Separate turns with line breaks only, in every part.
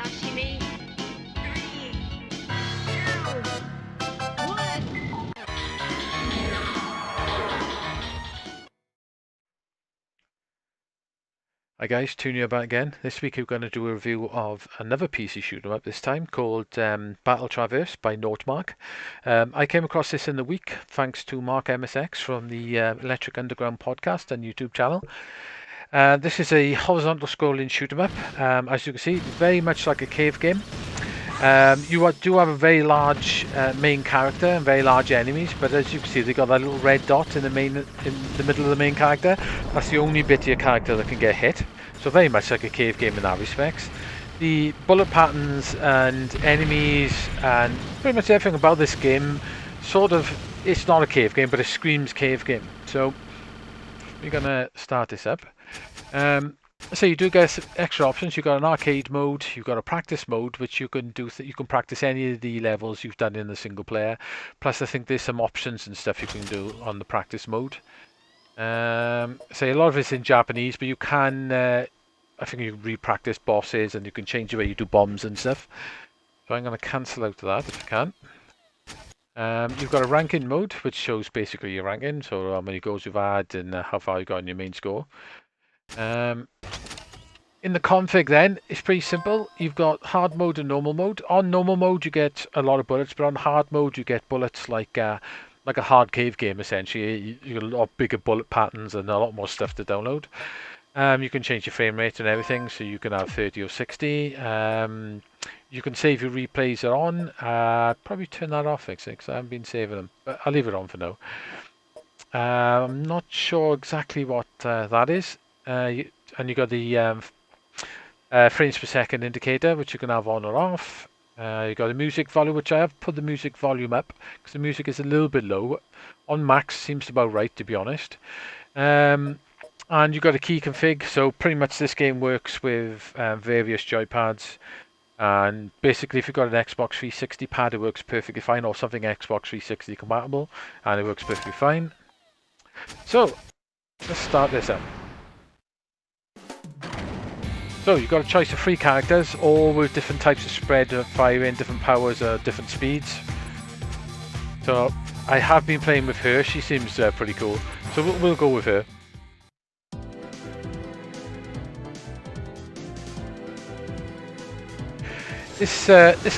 Sashimi. 3, 2, 1.
Hi guys, Tunia back again. This week we're going to do a review of another PC shoot 'em up this time called BattleTraverse by Notemark. I came across this in the week thanks to Mark MSX from the Electric Underground podcast and YouTube channel. This is a horizontal scrolling shoot 'em up. As you can see, very much like a cave game. You do have a very large main character and very large enemies, but as you can see, they've got that little red dot in the middle of the main character. That's the only bit of your character that can get hit. So very much like a cave game in that respect. The bullet patterns and enemies and pretty much everything about this game, it's not a cave game, but it screams cave game. So we're gonna start this up. So you do get extra options. You've got an arcade mode, you've got a practice mode, which you can do. You can practice any of the levels you've done in the single player. Plus, I think there's some options and stuff you can do on the practice mode. So a lot of it's in Japanese, but you can. I think you can re-practice bosses, and you can change the way you do bombs and stuff. So I'm going to cancel out that if I can. You've got a ranking mode, which shows basically your ranking, so how many goals you've had and how far you got in your main score. In the config then, it's pretty simple. You've got hard mode and normal mode. On normal mode you get a lot of bullets, but on hard mode you get bullets like a hard cave game essentially. You get a lot bigger bullet patterns and a lot more stuff to download. You can change your frame rate and everything, so you can have 30 or 60. You can save your replays are on. Probably turn that off actually, because I haven't been saving them, but I'll leave it on for now. I'm not sure exactly what that is. And you got the frames per second indicator, which you can have on or off. You got the music volume, which I have put the music volume up because the music is a little bit low. On max seems about right, to be honest. And you got a key config, so pretty much this game works with various joypads. And basically, if you've got an Xbox 360 pad, it works perfectly fine, or something Xbox 360 compatible, and it works perfectly fine. So let's start this up. So you've got a choice of 3 characters, all with different types of spread of firing, different powers, different speeds. So I have been playing with her. She seems pretty cool. So we'll go with her. This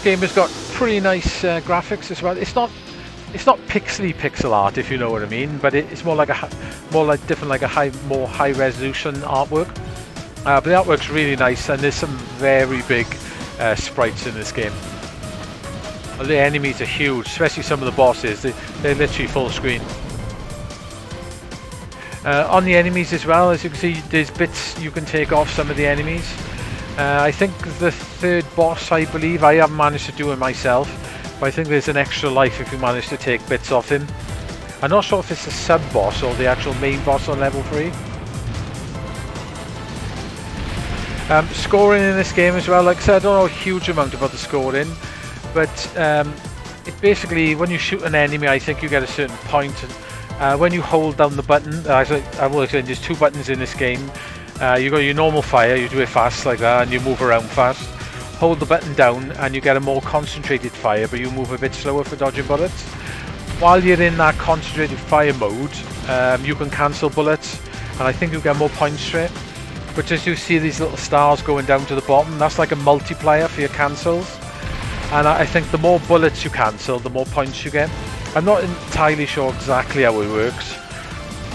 game has got pretty nice graphics as well. It's not pixel art, if you know what I mean, but it's more like more high resolution artwork. But the artwork's really nice, and there's some very big sprites in this game. The enemies are huge, especially some of the bosses. They're literally full screen. On the enemies as well, as you can see, there's bits you can take off some of the enemies. I think the 3rd boss, I believe, I haven't managed to do it myself, but I think there's an extra life if you manage to take bits off him. I'm not sure if it's a sub-boss or the actual main boss on level 3. Scoring in this game as well, like I said, I don't know a huge amount about the scoring, but it basically, when you shoot an enemy, I think you get a certain point, and when you hold down the button, I will explain, there's 2 buttons in this game. You got your normal fire, you do it fast like that, and you move around fast. Hold the button down and you get a more concentrated fire, but you move a bit slower for dodging bullets. While you're in that concentrated fire mode, you can cancel bullets, and I think you get more points for it. But as you see these little stars going down to the bottom, that's like a multiplier for your cancels. And I think the more bullets you cancel, the more points you get. I'm not entirely sure exactly how it works,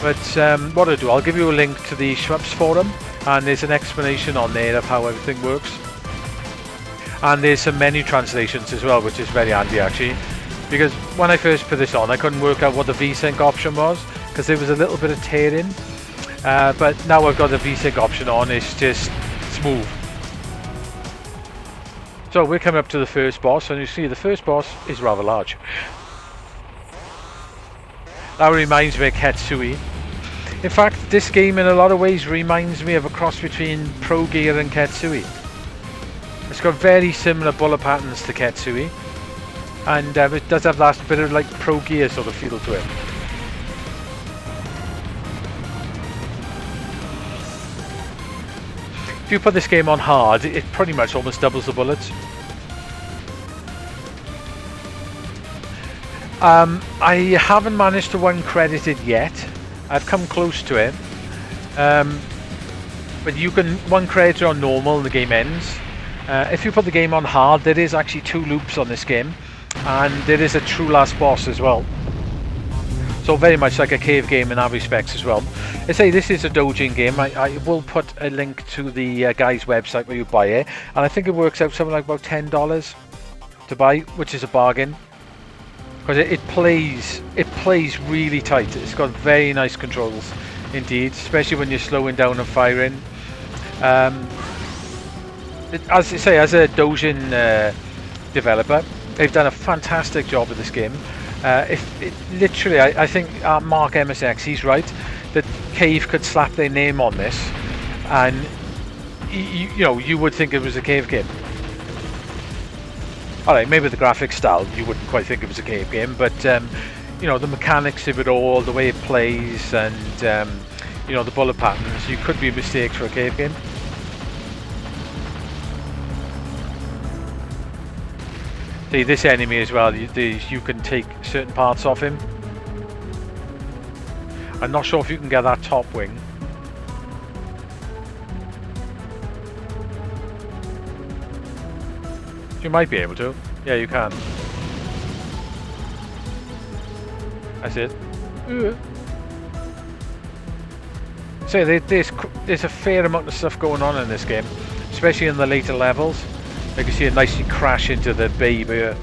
but what I'll do, I'll give you a link to the Shmups forum, and there's an explanation on there of how everything works. And there's some menu translations as well, which is very handy actually, because when I first put this on, I couldn't work out what the VSync option was, because there was a little bit of tearing. But now I've got the VSync option on, it's just smooth. So we're coming up to the first boss, and you see the first boss is rather large. That reminds me of Ketsui. In fact, this game in a lot of ways reminds me of a cross between Pro Gear and Ketsui. It's got very similar bullet patterns to Ketsui, and it does have that bit of like Pro Gear sort of feel to it. if you put this game on hard, it pretty much almost doubles the bullets. I haven't managed to uncredited yet. I've come close to it. But you can one credit on normal and the game ends. If you put the game on hard, there is actually 2 loops on this game, and there is a true last boss as well. So very much like a cave game in that respects as well. I say this is a dojin game. I will put a link to the guy's website where you buy it, and I think it works out something like about $10 to buy, which is a bargain. Because it plays really tight. It's got very nice controls indeed, especially when you're slowing down and firing. As I say, as a dojin developer, they've done a fantastic job with this game. Literally, I think Mark MSX, he's right, that Cave could slap their name on this, and you would think it was a Cave game. Alright, maybe the graphic style, you wouldn't quite think it was a Cave game, but the mechanics of it all, the way it plays, and the bullet patterns, you could be mistakes for a Cave game. See, this enemy as well, you can take certain parts off him. I'm not sure if you can get that top wing. You might be able to. Yeah, you can. That's it. So there's a fair amount of stuff going on in this game, especially in the later levels. You can see it nicely crash into the baby. It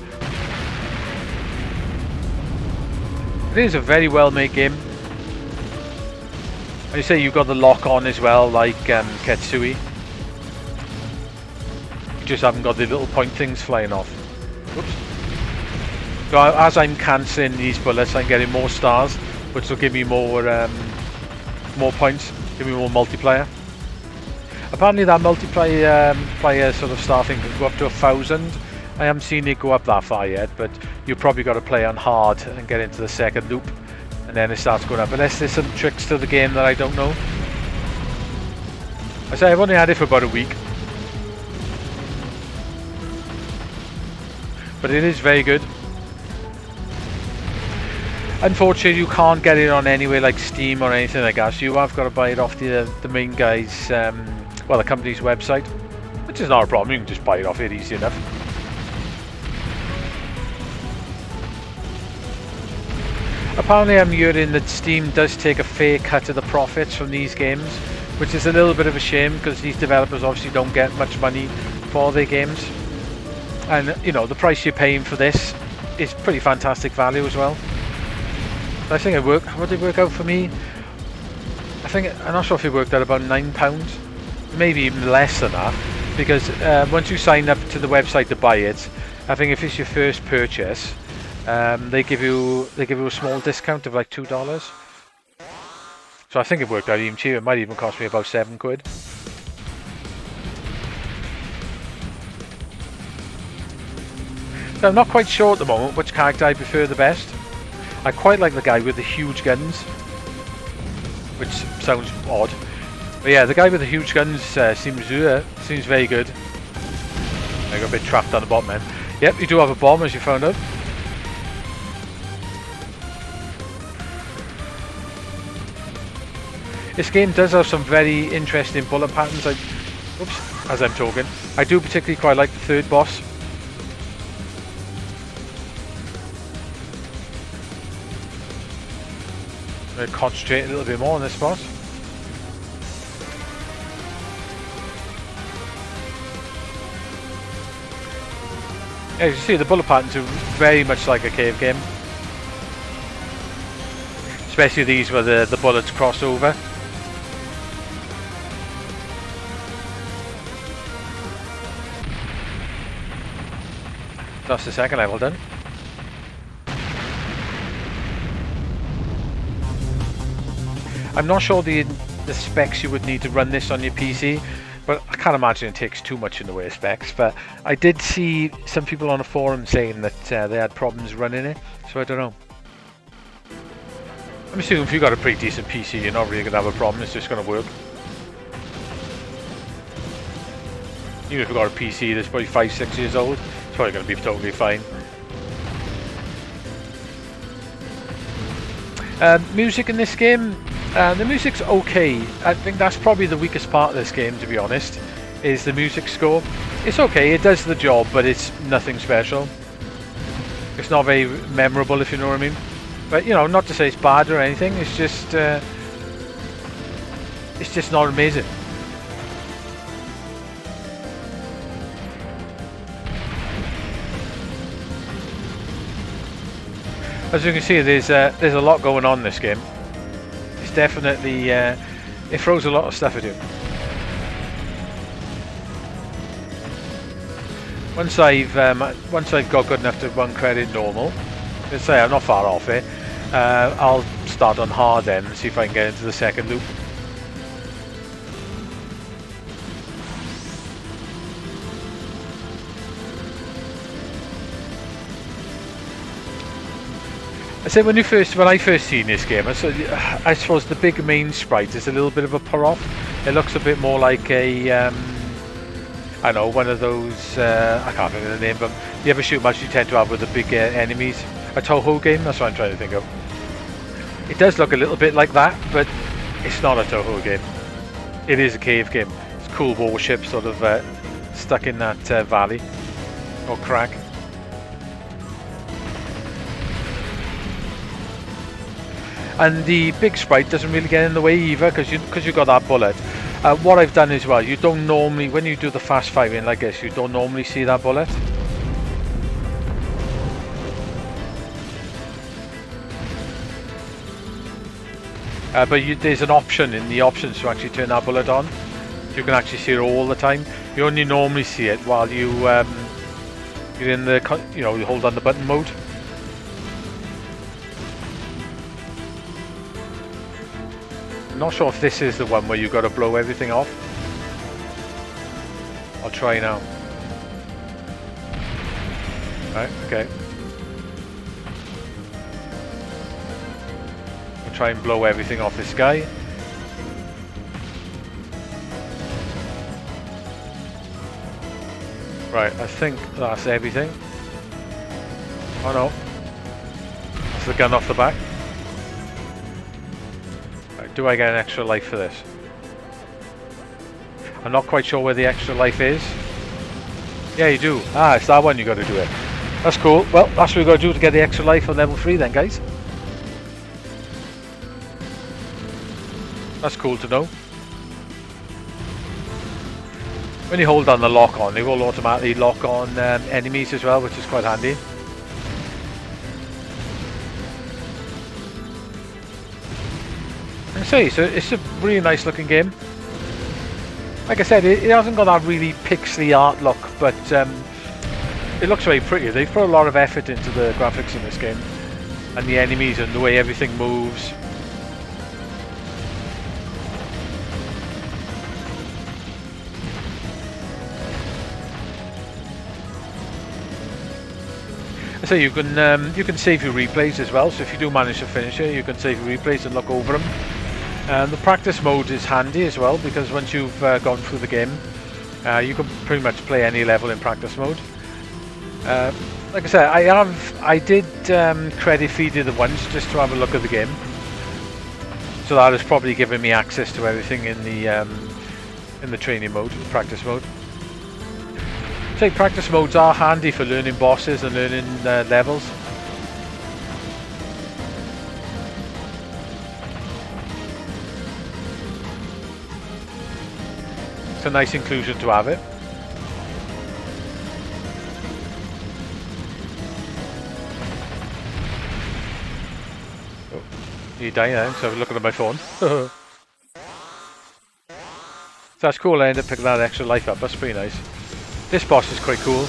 is a very well made game. And you say you've got the lock on as well, like Ketsui. You just haven't got the little point things flying off. Oops. So as I'm cancelling these bullets, I'm getting more stars, which will give me more points, give me more multiplayer. Apparently that multiplayer player sort of star thing can go up to 1,000. I haven't seen it go up that far yet, but you've probably got to play on hard and get into the second loop, and then it starts going up. Unless there's some tricks to the game that I don't know. I say I've only had it for about a week, but it is very good. Unfortunately, you can't get it on anywhere like Steam or anything like that, so you have got to buy it off the main guy's, the company's website, which is not a problem. You can just buy it off it easy enough. Apparently, I'm hearing that Steam does take a fair cut of the profits from these games, which is a little bit of a shame because these developers obviously don't get much money for their games, and the price you're paying for this is pretty fantastic value as well. I think it worked. What did it work out for me? I'm not sure if it worked out about £9, maybe even less than that, because once you sign up to the website to buy it, I think if it's your first purchase, they give you a small discount of like $2. So I think it worked out even cheaper. It might even cost me about £7. So I'm not quite sure at the moment which character I prefer the best. I quite like the guy with the huge guns, which sounds odd. But yeah, the guy with the huge guns seems very good. I got a bit trapped on the bottom end. Yep, you do have a bomb, as you found out. This game does have some very interesting bullet patterns. As I'm talking, I do particularly quite like the third boss. I'm going to concentrate a little bit more on this boss. As you see, the bullet patterns are very much like a cave game. Especially these where the bullets cross over. That's the second level done. I'm not sure the specs you would need to run this on your PC, but I can't imagine it takes too much in the way of specs. But I did see some people on a forum saying that they had problems running it, so I don't know. I'm assuming if you've got a pretty decent PC, you're not really going to have a problem. It's just going to work. Even if you've got a PC that's probably 5-6 years old, it's probably going to be totally fine. Music in this game, the music's okay. I think that's probably the weakest part of this game, to be honest, is the music score. It's okay, it does the job, but it's nothing special. It's not very memorable, if you know what I mean. But, you know, not to say it's bad or anything, it's just not amazing. As you can see, there's a lot going on in this game. It's definitely it throws a lot of stuff at you. Once I've got good enough to run credit normal, let's say I'm not far off it, I'll start on hard then and see if I can get into the second loop. I said when I first seen this game, I suppose the big main sprite is a little bit of a put-off. It looks a bit more like a, I don't know, one of those, I can't think of the name, but the other shmups you tend to have with the big enemies. A Toho game, that's what I'm trying to think of. It does look a little bit like that, but it's not a Toho game. It is a cave game. It's cool warships sort of stuck in that valley or crack. And the big sprite doesn't really get in the way either, because you got that bullet. What I've done as well, you don't normally, when you do the fast firing like this, you don't normally see that bullet. But there's an option in the options to actually turn that bullet on. You can actually see it all the time. You only normally see it while you're in the, you hold on the button mode. Not sure if this is the one where you've got to blow everything off. I'll try now. Right, okay. I'll try and blow everything off this guy. Right, I think that's everything. Oh no. That's the gun off the back. Do I get an extra life for this? I'm not quite sure where the extra life is. Yeah, you do. Ah, it's that one you got to do it. That's cool. Well, that's what we got to do to get the extra life on level 3 then, guys. That's cool to know. When you hold down the lock on, they will automatically lock on enemies as well, which is quite handy. So it's a really nice looking game. Like I said, it hasn't got that really pixely art look, but it looks very pretty. They've put a lot of effort into the graphics in this game, and the enemies and the way everything moves. So you can save your replays as well. So if you do manage to finish it, you can save your replays and look over them. The practice mode is handy as well, because once you've gone through the game, you can pretty much play any level in practice mode. Like I said, I did credit feeded it once just to have a look at the game, so that has probably given me access to everything in the training mode, practice mode. So practice modes are handy for learning bosses and learning levels. It's a nice inclusion to have it. Oh, you die now, so I was looking at my phone. So that's cool, I ended up picking that extra life up, that's pretty nice. This boss is quite cool.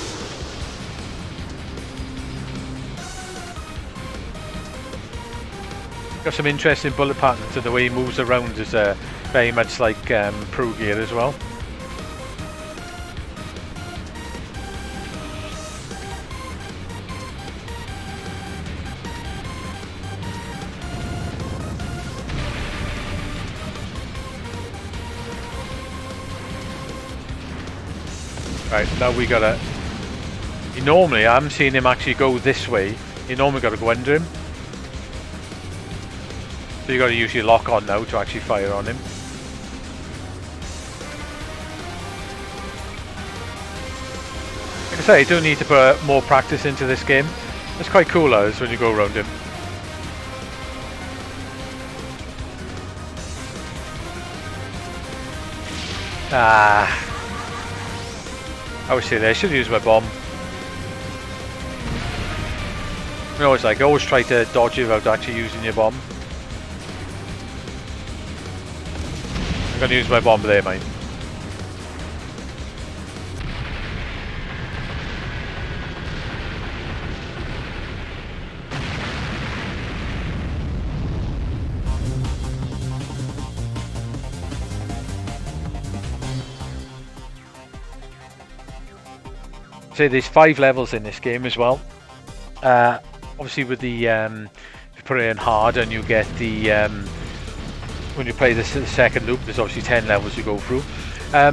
Got some interesting bullet patterns, and the way he moves around is very much like Pro Gear as well. Right, now we gotta... Normally, I haven't seen him actually go this way. You normally gotta go under him. So you gotta use your lock on now to actually fire on him. Like I say, you do need to put more practice into this game. It's quite cool as when you go around him. Ah. I was saying I should use my bomb. You know, it's like I always try to dodge it without actually using your bomb. I'm gonna use my bomb there, mate. So there's 5 levels in this game as well. Obviously with the if you put it in hard and you get the when you play the second loop, there's obviously 10 levels you go through.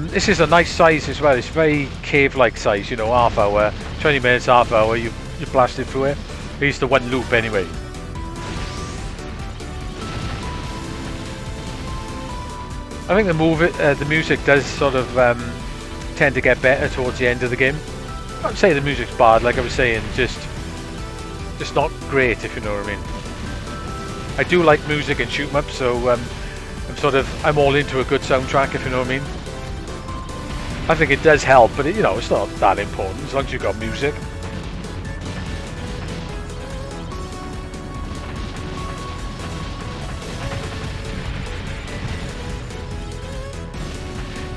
This is a nice size as well. It's very cave-like size, you know, half hour, 20 minutes, half hour, you blast it through it. It's the one loop anyway. I think the music does sort of tend to get better towards the end of the game. I would say the music's bad, like I was saying, just not great, if you know what I mean. I do like music and shoot 'em up, so I'm all into a good soundtrack, if you know what I mean. I think it does help, but you know, it's not that important as long as you've got music.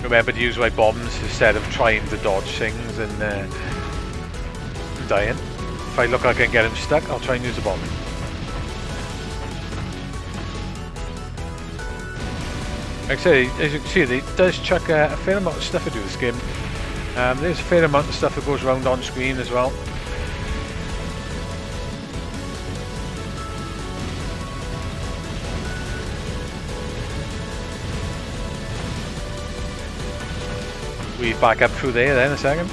Remember to use my bombs instead of trying to dodge things and dying. If I look like I can get him stuck, I'll try and use a bomb. Like I say, as you can see, it does chuck a fair amount of stuff into this game. There's a fair amount of stuff that goes around on screen as well. Weave back up through there then a second.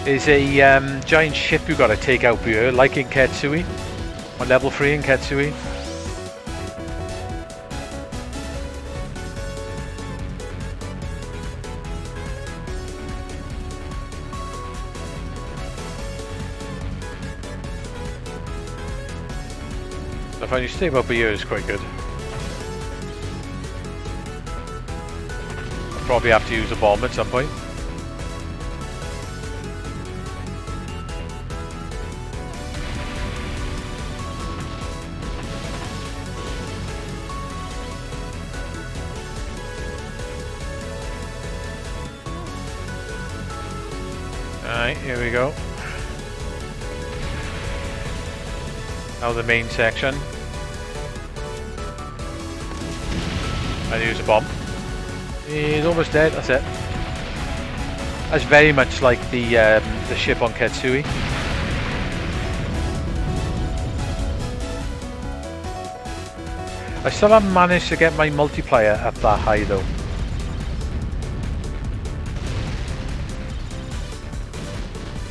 There's a giant ship you've got to take out here, like in Ketsui, on level 3 in Ketsui. I find you stay up here is quite good. I'll probably have to use a bomb at some point. Alright, here we go. Now the main section. And use a bomb. He's almost dead, that's it. That's very much like the ship on Ketsui. I still haven't managed to get my multiplier up that high though.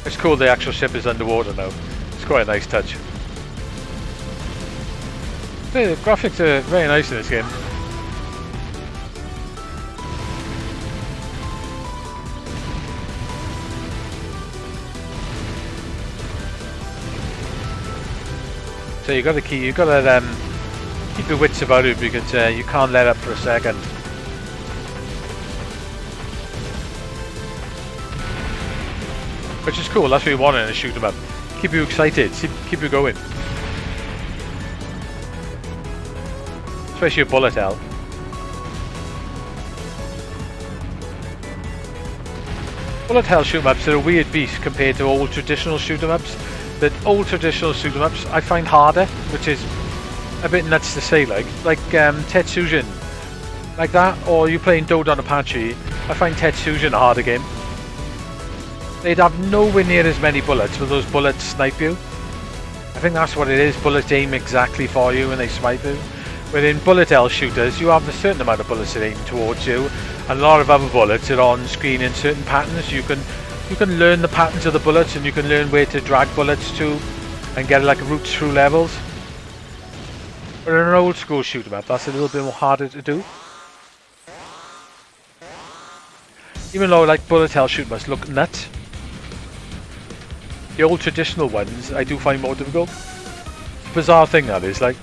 It's cool the actual ship is underwater now. It's quite a nice touch. The graphics are very nice in this game. So you got to keep your wits about it because you can't let up for a second. Which is cool. That's what you want in a shoot 'em up. Keep you excited. Keep you going. Especially a bullet hell. Bullet hell shoot 'em ups are a weird beast compared to old traditional shoot 'em ups. The old traditional shoot 'em ups I find harder, which is a bit nuts to say, like Tetsujin, like that, or you playing Dodon Apache. I find Tetsujin a harder game. They'd have nowhere near as many bullets, but those bullets snipe you. I think that's what it is. Bullets aim exactly for you and they snipe you. Within bullet hell shooters, you have a certain amount of bullets that aim towards you, and a lot of other bullets are on screen in certain patterns. You can learn the patterns of the bullets, and you can learn where to drag bullets to, and get like routes through levels. But in an old school shoot 'em up, that's a little bit more harder to do. Even though like bullet hell shoot 'em ups look nuts, the old traditional ones I do find more difficult. It's a bizarre thing that is, like.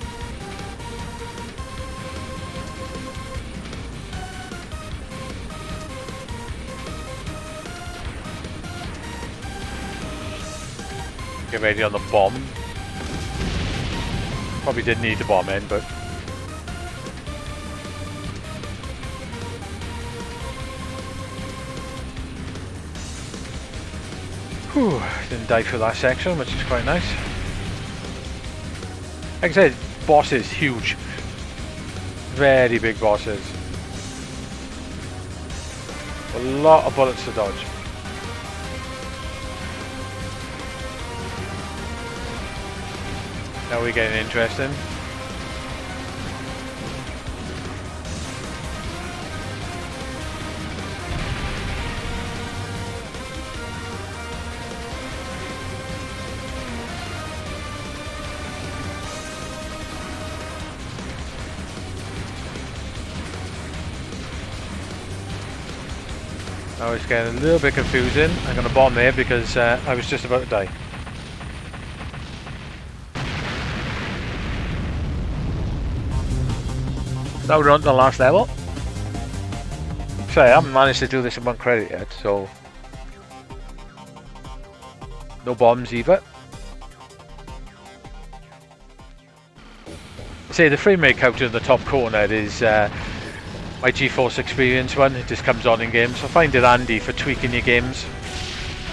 Get ready on the bomb. Probably didn't need the bomb in, but whew, didn't die for that section, which is quite nice. Like I said, bosses huge, very big bosses. A lot of bullets to dodge. Now we're getting interesting. Now it's getting a little bit confusing. I'm going to bomb there because I was just about to die. Now we're on to the last level. So I haven't managed to do this in one credit yet, so no bombs either. Say the frame rate counter in the top corner is my GeForce Experience one. It just comes on in games. I find it handy for tweaking your games.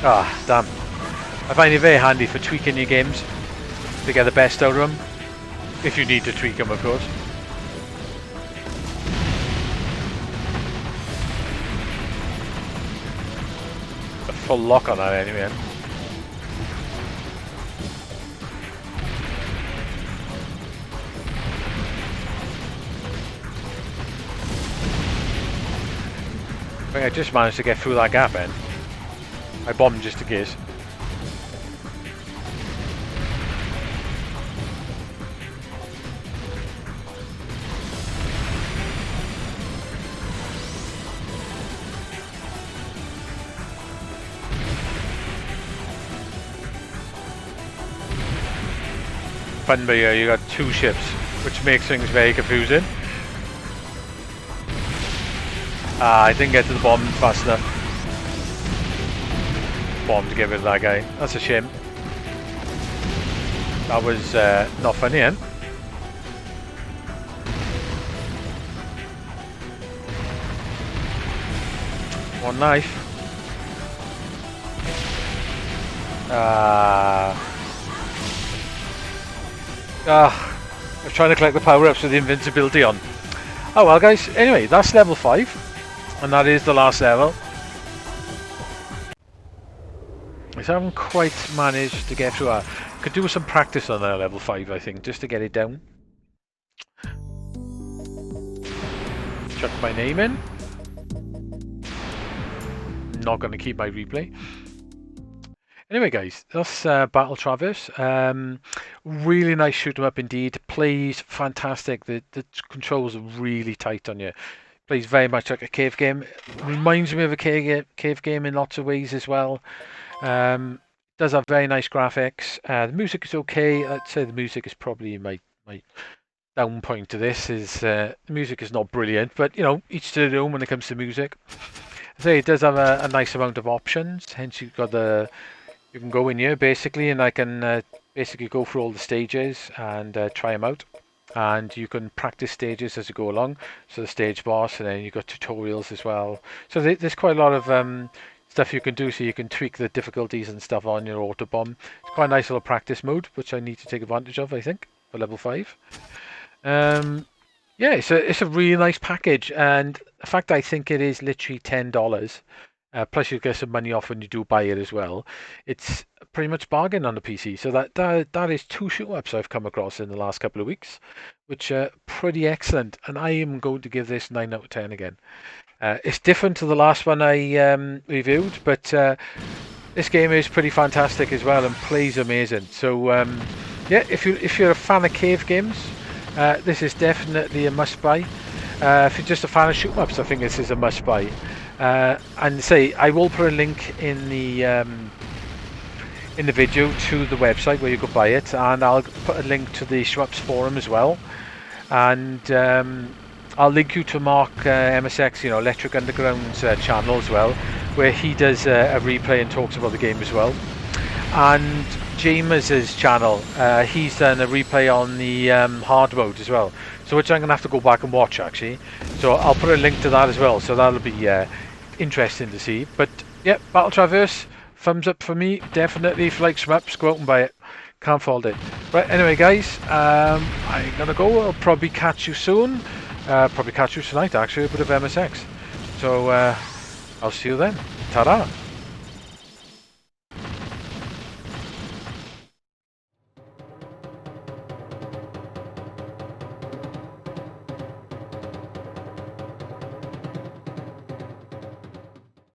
Ah, damn. I find it very handy for tweaking your games to get the best out of them. If you need to tweak them, of course. Full lock on that anyway. I think I just managed to get through that gap then. I bombed just in case. Fun, but yeah, you got two ships, which makes things very confusing. I didn't get to the bomb fast enough. Bomb to get rid of that guy. That's a shame. That was not funny, eh? One knife. I was trying to collect the power-ups with the invincibility on. Oh well guys, anyway, that's level 5. And that is the last level. I haven't quite managed to get through that. Could do some practice on that level 5, I think, just to get it down. Chuck my name in. Not going to keep my replay. Anyway guys, that's BattleTraverse. Really nice shoot 'em up indeed. Plays fantastic. The controls are really tight on you. Plays very much like a cave game. Reminds me of a cave game in lots of ways as well. Does have very nice graphics. The music is okay. I'd say the music is probably my down point to this. Is the music is not brilliant, but you know, each to their own when it comes to music. I say it does have a nice amount of options. Hence, you've got you can go in here basically, and I can basically go through all the stages and try them out. And you can practice stages as you go along. So the stage boss, and then you've got tutorials as well. So there's quite a lot of stuff you can do, so you can tweak the difficulties and stuff on your auto bomb. It's quite a nice little practice mode, which I need to take advantage of, I think, for level 5. Yeah, it's a really nice package, and the fact I think it is literally $10. Plus you get some money off when you do buy it as well. It's pretty much bargain on the PC. So that is 2 shmups I've come across in the last couple of weeks, which are pretty excellent. And I am going to give this 9 out of 10 again. It's different to the last one I reviewed, but this game is pretty fantastic as well and plays amazing. So yeah, if you're a fan of cave games, this is definitely a must-buy. If you're just a fan of shoot-ups, I think this is a must-buy. And say I will put a link in the video to the website where you could buy it, and I'll put a link to the Shmups forum as well, and I'll link you to Mark MSX, Electric Underground's channel as well, where he does a replay and talks about the game as well. And Jaimers' channel, he's done a replay on the hard mode as well, so which I'm going to have to go back and watch actually. So I'll put a link to that as well, so that'll be interesting to see. But yeah, BattleTraverse, thumbs up for me, definitely. If you like shmups, go out and buy it. Can't fault it. Right, anyway guys, I'm going to go. I'll probably catch you soon. Probably catch you tonight actually, a bit of MSX. So I'll see you then. Ta-da!